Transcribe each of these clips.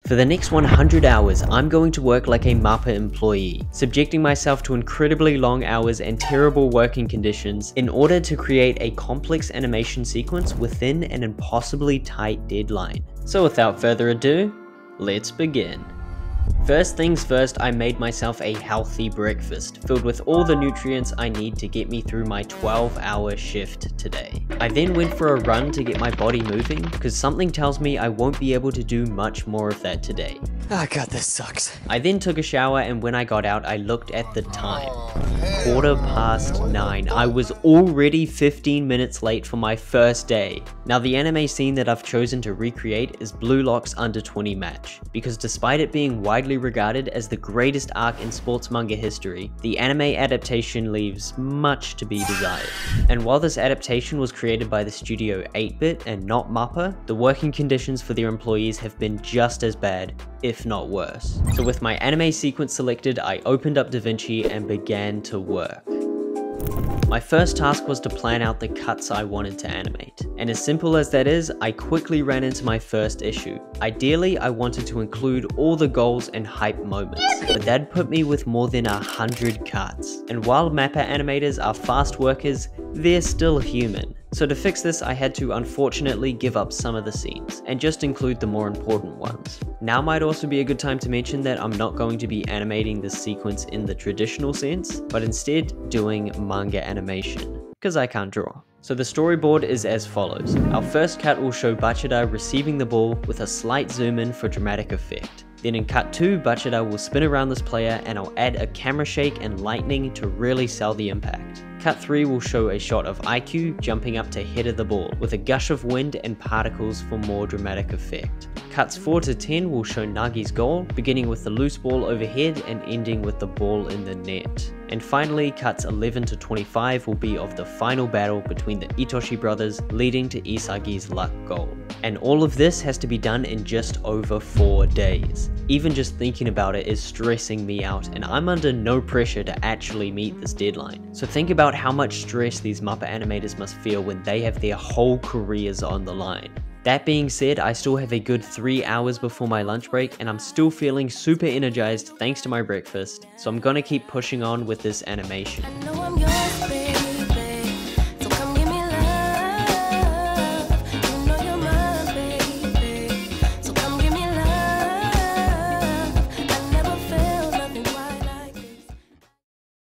For the next 100 hours, I'm going to work like a MAPPA employee, subjecting myself to incredibly long hours and terrible working conditions in order to create a complex animation sequence within an impossibly tight deadline. So without further ado, let's begin. First things first, I made myself a healthy breakfast, filled with all the nutrients I need to get me through my 12-hour shift today. I then went for a run to get my body moving, because something tells me I won't be able to do much more of that today. Ah, God, this sucks. I then took a shower, and when I got out, I looked at the time. 9:15. I was already 15 minutes late for my first day. Now the anime scene that I've chosen to recreate is Blue Lock's under 20 match, because despite it being widely regarded as the greatest arc in sports manga history, the anime adaptation leaves much to be desired. And while this adaptation was created by the studio 8-Bit and not MAPPA, the working conditions for their employees have been just as bad, if not worse. So with my anime sequence selected, I opened up Davinci and began to work. My first task was to plan out the cuts I wanted to animate, and as simple as that is, I quickly ran into my first issue. Ideally, I wanted to include all the goals and hype moments, but that'd put me with more than 100 cuts. And while MAPPA animators are fast workers, they're still human. So to fix this, I had to unfortunately give up some of the scenes, and just include the more important ones. Now might also be a good time to mention that I'm not going to be animating this sequence in the traditional sense, but instead doing manga animation, because I can't draw. So the storyboard is as follows. Our first cut will show Bachida receiving the ball with a slight zoom in for dramatic effect. Then in cut 2, Bachida will spin around this player and I'll add a camera shake and lightning to really sell the impact. Cut 3 will show a shot of IQ jumping up to header the ball with a gush of wind and particles for more dramatic effect. Cuts 4 to 10 will show Nagi's goal, beginning with the loose ball overhead and ending with the ball in the net. And finally, cuts 11 to 25 will be of the final battle between the Itoshi brothers, leading to Isagi's luck goal. And all of this has to be done in just over 4 days. Even just thinking about it is stressing me out, and I'm under no pressure to actually meet this deadline. So think about how much stress these MAPPA animators must feel when they have their whole careers on the line. That being said, I still have a good 3 hours before my lunch break and I'm still feeling super energized thanks to my breakfast, so I'm gonna keep pushing on with this animation.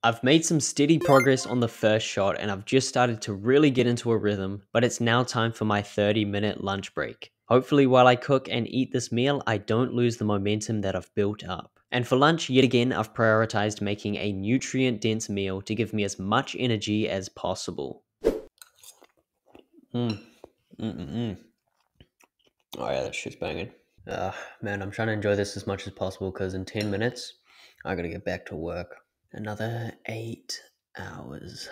I've made some steady progress on the first shot and I've just started to really get into a rhythm, but it's now time for my 30-minute lunch break. Hopefully while I cook and eat this meal, I don't lose the momentum that I've built up. And for lunch, yet again, I've prioritized making a nutrient-dense meal to give me as much energy as possible. Oh yeah, that shit's banging. Man, I'm trying to enjoy this as much as possible because in 10 minutes, I gotta get back to work. Another 8 hours.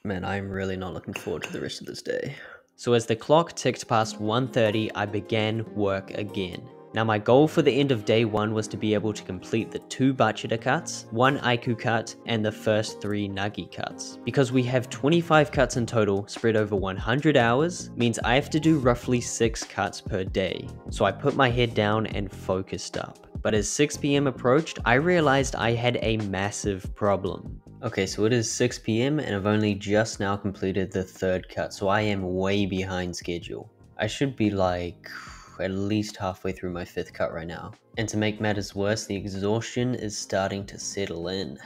Man, I'm really not looking forward to the rest of this day. So as the clock ticked past 1:30, I began work again. Now my goal for the end of day 1 was to be able to complete the 2 Bachida cuts, 1 Aiku cut, and the first 3 Nagi cuts. Because we have 25 cuts in total, spread over 100 hours, means I have to do roughly 6 cuts per day. So I put my head down and focused up. But as 6 PM approached, I realized I had a massive problem. Okay, so it is 6 PM and I've only just now completed the 3rd cut, so I am way behind schedule. I should be like at least halfway through my 5th cut right now. And to make matters worse, the exhaustion is starting to settle in.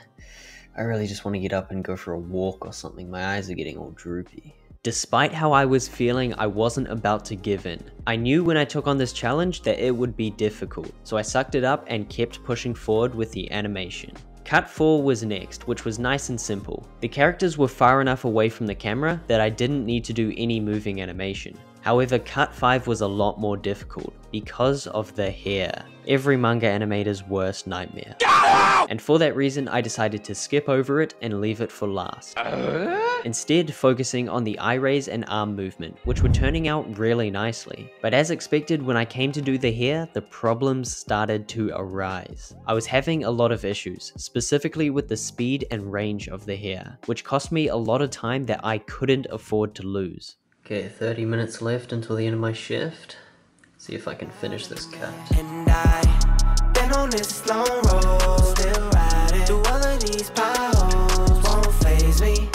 I really just want to get up and go for a walk or something. My eyes are getting all droopy. Despite how I was feeling, I wasn't about to give in. I knew when I took on this challenge that it would be difficult, so I sucked it up and kept pushing forward with the animation. Cut 4 was next, which was nice and simple. The characters were far enough away from the camera that I didn't need to do any moving animation. However, cut 5 was a lot more difficult because of the hair. Every manga animator's worst nightmare. And for that reason, I decided to skip over it and leave it for last. Instead, focusing on the eye raise and arm movement, which were turning out really nicely. But as expected, when I came to do the hair, the problems started to arise. I was having a lot of issues, specifically with the speed and range of the hair, which cost me a lot of time that I couldn't afford to lose. Okay, 30 minutes left until the end of my shift. See if I can finish this cut. on this long road, still riding through all of these potholes, won't faze me.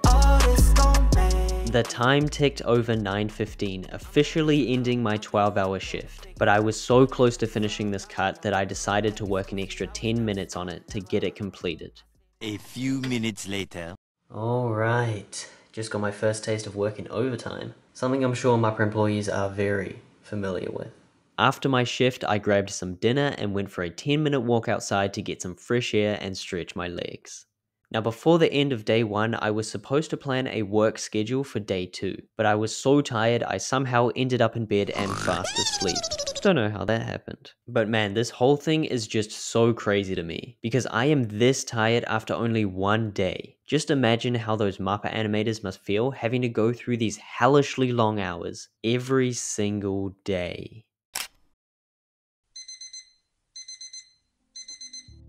All this gon' make. The time ticked over 9:15, officially ending my 12-hour shift. But I was so close to finishing this cut that I decided to work an extra 10 minutes on it to get it completed. A few minutes later. Alright, just got my first taste of working overtime, something I'm sure MAPPA employees are very familiar with. After my shift, I grabbed some dinner and went for a 10-minute walk outside to get some fresh air and stretch my legs. Now before the end of day 1, I was supposed to plan a work schedule for day 2, but I was so tired I somehow ended up in bed and fast asleep. Don't know how that happened. But man, this whole thing is just so crazy to me, because I am this tired after only one day. Just imagine how those MAPPA animators must feel having to go through these hellishly long hours every single day.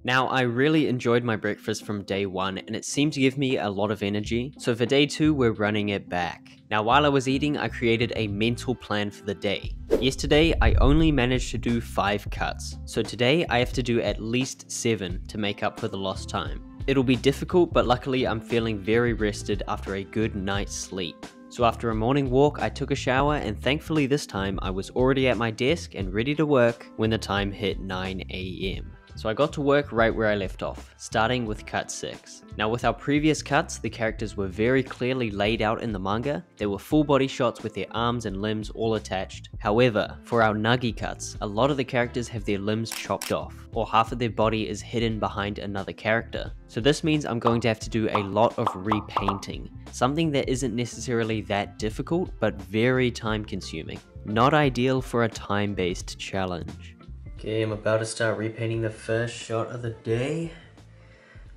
Now, I really enjoyed my breakfast from day 1 and it seemed to give me a lot of energy, so for day 2 we're running it back. Now while I was eating, I created a mental plan for the day. Yesterday, I only managed to do 5 cuts, so today I have to do at least 7 to make up for the lost time. It'll be difficult, but luckily I'm feeling very rested after a good night's sleep. So after a morning walk, I took a shower and thankfully this time I was already at my desk and ready to work when the time hit 9 AM. So I got to work right where I left off, starting with cut 6. Now with our previous cuts, the characters were very clearly laid out in the manga. There were full body shots with their arms and limbs all attached. However, for our Nagi cuts, a lot of the characters have their limbs chopped off, or half of their body is hidden behind another character. So this means I'm going to have to do a lot of repainting, something that isn't necessarily that difficult, but very time consuming. Not ideal for a time-based challenge. Okay, I'm about to start repainting the first shot of the day.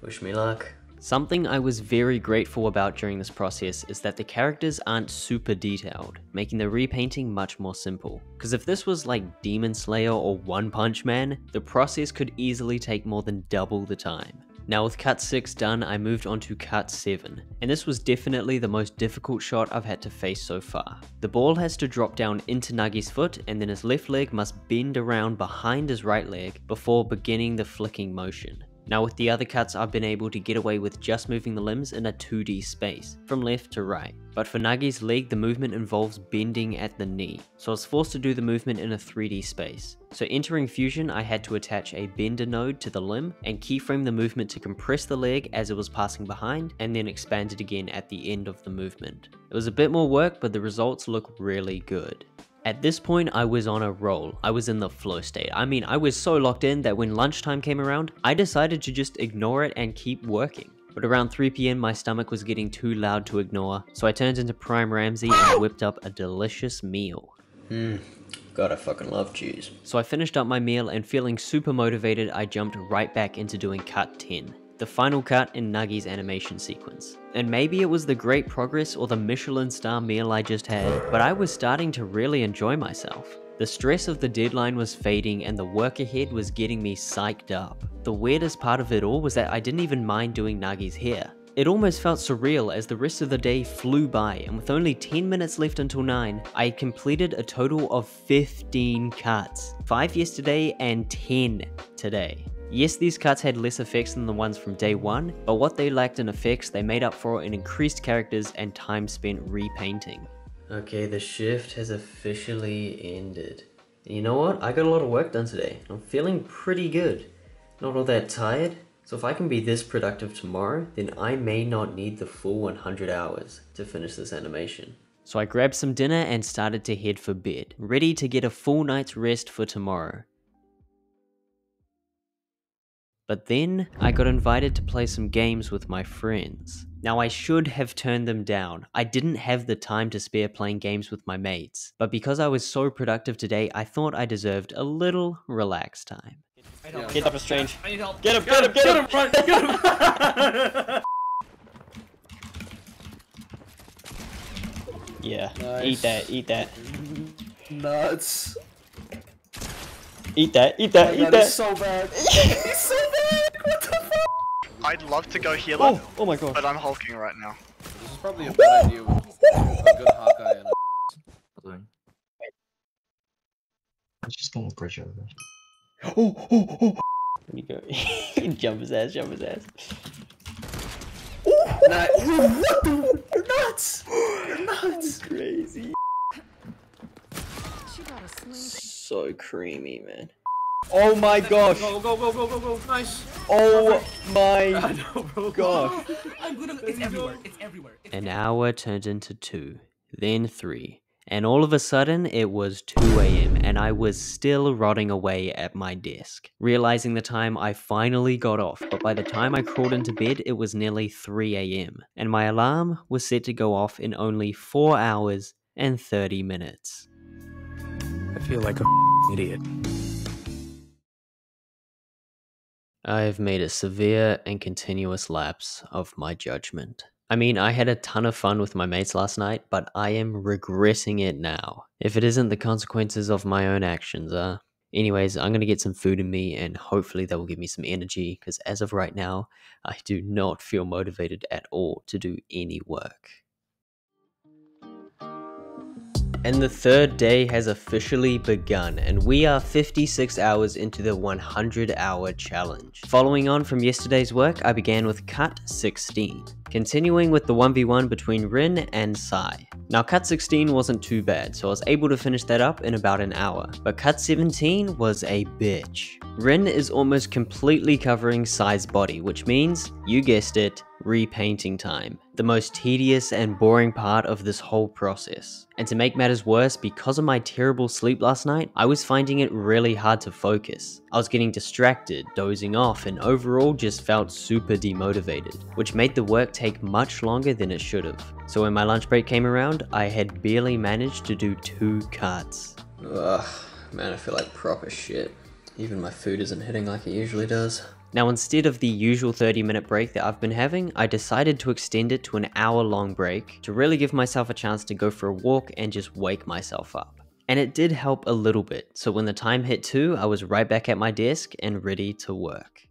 Wish me luck. Something I was very grateful about during this process is that the characters aren't super detailed, making the repainting much more simple. Because if this was like Demon Slayer or One Punch Man, the process could easily take more than double the time. Now with cut 6 done, I moved on to cut 7, and this was definitely the most difficult shot I've had to face so far. The ball has to drop down into Nagi's foot, and then his left leg must bend around behind his right leg before beginning the flicking motion. Now with the other cuts, I've been able to get away with just moving the limbs in a 2D space, from left to right. But for Nagi's leg, the movement involves bending at the knee, so I was forced to do the movement in a 3D space. So entering Fusion, I had to attach a bender node to the limb and keyframe the movement to compress the leg as it was passing behind, and then expand it again at the end of the movement. It was a bit more work, but the results look really good. At this point, I was on a roll. I was in the flow state. I mean, I was so locked in that when lunchtime came around, I decided to just ignore it and keep working. But around 3 PM, my stomach was getting too loud to ignore, so I turned into Prime Ramsey and whipped up a delicious meal. God, I fucking love cheese. So I finished up my meal and feeling super motivated, I jumped right back into doing cut 10. The final cut in Nagi's animation sequence. And maybe it was the great progress or the Michelin star meal I just had, but I was starting to really enjoy myself. The stress of the deadline was fading and the work ahead was getting me psyched up. The weirdest part of it all was that I didn't even mind doing Nagi's hair. It almost felt surreal as the rest of the day flew by, and with only 10 minutes left until 9, I had completed a total of 15 cuts. 5 yesterday and 10 today. Yes, these cuts had less effects than the ones from day 1, but what they lacked in effects, they made up for in increased characters and time spent repainting. Okay, the shift has officially ended. And you know what? I got a lot of work done today. I'm feeling pretty good. Not all that tired. So if I can be this productive tomorrow, then I may not need the full 100 hours to finish this animation. So I grabbed some dinner and started to head for bed, ready to get a full night's rest for tomorrow. But then, I got invited to play some games with my friends. Now I should have turned them down. I didn't have the time to spare playing games with my mates. But because I was so productive today, I thought I deserved a little relaxed time. Get up, a strange. I need help. Get him, get him, get him! Get him! Yeah, Nice. eat that. Nuts. Eat that, eat Oh my that, God, eat that! he's so bad. He's so bad. What the fuck? I'd love to go healer, Oh my god. but I'm hulking right now. This is probably a bad idea with a good Hawkeye and a... I'm just gonna bridge over. Let me go. Jump his ass, jump his ass. Nice. What the? You're nuts! You're nuts! Crazy. So creamy, man. Oh my gosh! Go, go, go, go, go, go. Nice. Oh my No, bro. gosh! It's everywhere. It's everywhere. An hour turned into 2, then 3, and all of a sudden it was 2 AM and I was still rotting away at my desk. Realizing the time, I finally got off, but by the time I crawled into bed it was nearly 3 AM, and my alarm was set to go off in only 4 hours and 30 minutes. I feel like a idiot. I have made a severe and continuous lapse of my judgment. I mean, I had a ton of fun with my mates last night, but I am regretting it now. If it isn't the consequences of my own actions, Anyways, I'm gonna get some food in me and hopefully that will give me some energy, because as of right now, I do not feel motivated at all to do any work. And the third day has officially begun, and we are 56 hours into the 100-hour challenge. Following on from yesterday's work, I began with cut 16, continuing with the 1v1 between Rin and Sai. Now cut 16 wasn't too bad, so I was able to finish that up in about an hour, but cut 17 was a bitch. Rin is almost completely covering Sai's body, which means, you guessed it, repainting time. The most tedious and boring part of this whole process. And to make matters worse, because of my terrible sleep last night, I was finding it really hard to focus. I was getting distracted, dozing off, and overall just felt super demotivated, which made the work take much longer than it should have. So when my lunch break came around, I had barely managed to do 2 cuts. Ugh, man, I feel like proper shit. Even my food isn't hitting like it usually does. Now instead of the usual 30-minute break that I've been having, I decided to extend it to an hour-long break to really give myself a chance to go for a walk and just wake myself up. And it did help a little bit, so when the time hit 2, I was right back at my desk and ready to work.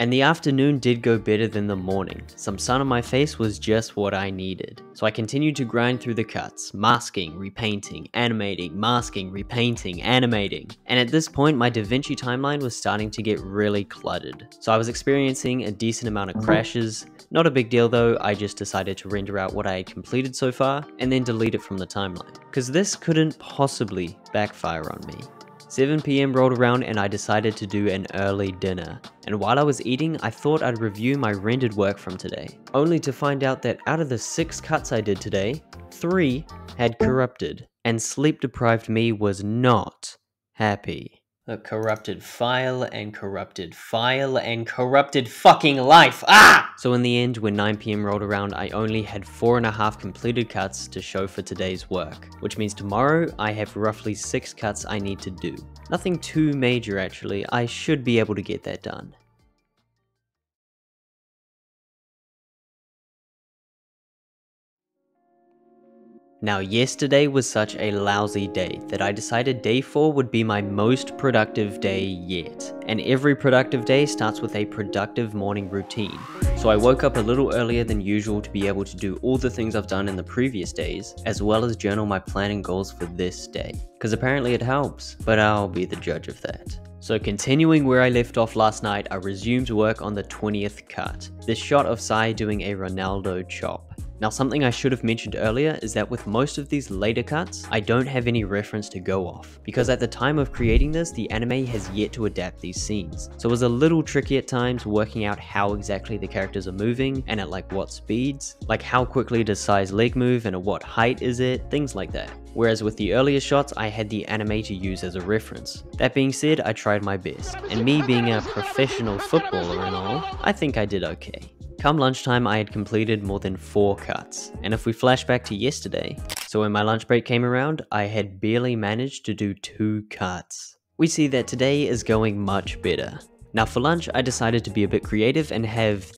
And the afternoon did go better than the morning. Some sun on my face was just what I needed. So I continued to grind through the cuts, masking, repainting, animating, masking, repainting, animating. And at this point, my Davinci timeline was starting to get really cluttered. So I was experiencing a decent amount of crashes. Not a big deal though, I just decided to render out what I had completed so far and then delete it from the timeline. Because this couldn't possibly backfire on me. 7 PM rolled around and I decided to do an early dinner. And while I was eating, I thought I'd review my rendered work from today. Only to find out that out of the 6 cuts I did today, 3 had corrupted. And sleep deprived me was not happy. A corrupted file and corrupted file and corrupted fucking life. Ah! So in the end, when 9 PM rolled around, I only had 4.5 completed cuts to show for today's work, which means tomorrow I have roughly 6 cuts I need to do. Nothing too major actually, I should be able to get that done. Now yesterday was such a lousy day that I decided day 4 would be my most productive day yet. And every productive day starts with a productive morning routine. So I woke up a little earlier than usual to be able to do all the things I've done in the previous days, as well as journal my planning goals for this day. Because apparently it helps, but I'll be the judge of that. So continuing where I left off last night, I resumed work on the 20th cut. This shot of Sai doing a Ronaldo chop. Now something I should have mentioned earlier is that with most of these later cuts, I don't have any reference to go off, because at the time of creating this, the anime has yet to adapt these scenes. So it was a little tricky at times working out how exactly the characters are moving and at like what speeds, like how quickly does Sai's leg move and at what height is it, things like that. Whereas with the earlier shots, I had the Animator use as a reference. That being said, I tried my best, and me being a professional footballer and all, I think I did okay. Come lunchtime, I had completed more than 4 cuts, and if we flash back to yesterday, so when my lunch break came around, I had barely managed to do 2 cuts. We see that today is going much better. Now for lunch, I decided to be a bit creative and have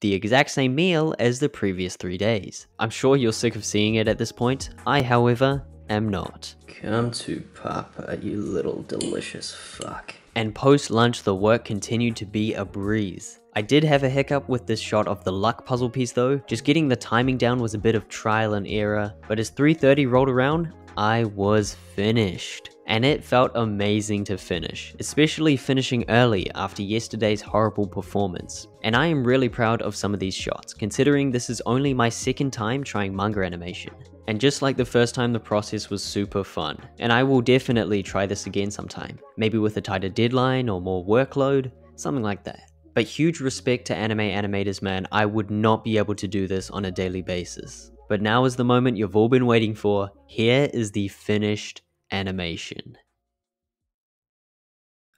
the exact same meal as the previous 3 days. I'm sure you're sick of seeing it at this point. I, however, am not. Come to Papa, you little delicious fuck. And post-lunch the work continued to be a breeze. I did have a hiccup with this shot of the luck puzzle piece though, just getting the timing down was a bit of trial and error, but as 3:30 rolled around, I was finished. And it felt amazing to finish, especially finishing early after yesterday's horrible performance. And I am really proud of some of these shots, considering this is only my second time trying manga animation. And just like the first time, the process was super fun, and I will definitely try this again sometime, maybe with a tighter deadline or more workload, something like that. But huge respect to anime animators, man. I would not be able to do this on a daily basis. But now is the moment you've all been waiting for. Here is the finished animation.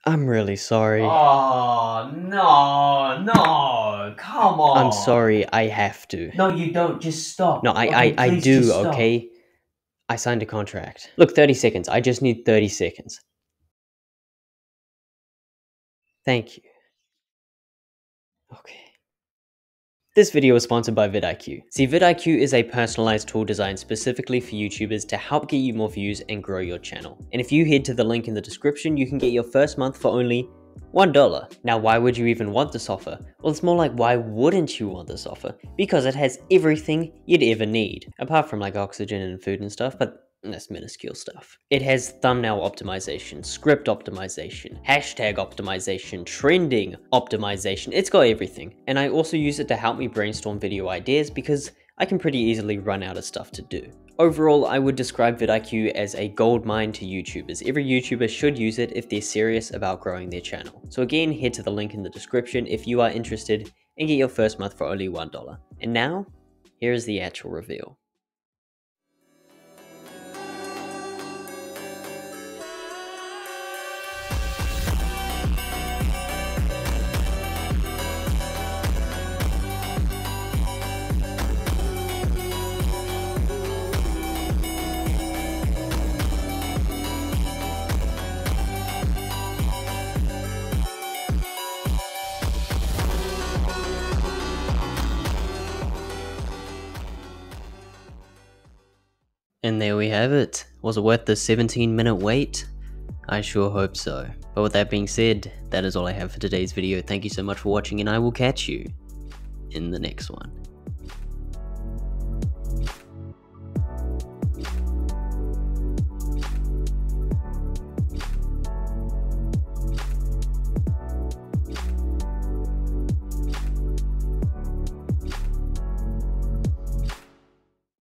I'm really sorry. Oh, no, come on. I'm sorry, I have to. No, you don't, just stop. No, Okay, I please do, just stop. okay? I signed a contract. Look, 30 seconds. I just need 30 seconds. Thank you. Okay. This video is sponsored by VidIQ. See, VidIQ is a personalized tool designed specifically for YouTubers to help get you more views and grow your channel. And if you head to the link in the description, you can get your first month for only $1. Now, why would you even want this offer? Well, it's more like, why wouldn't you want this offer? Because it has everything you'd ever need, apart from like oxygen and food and stuff, but that's minuscule stuff. It has thumbnail optimization, script optimization, hashtag optimization, trending optimization. It's got everything. And I also use it to help me brainstorm video ideas because I can pretty easily run out of stuff to do. Overall, I would describe VidIQ as a goldmine to YouTubers. Every YouTuber should use it if they're serious about growing their channel. So again, head to the link in the description if you are interested and get your first month for only $1. And now, here is the actual reveal. And there we have it. Was it worth the 17-minute wait? I sure hope so. But with that being said, that is all I have for today's video. Thank you so much for watching, and I will catch you in the next one.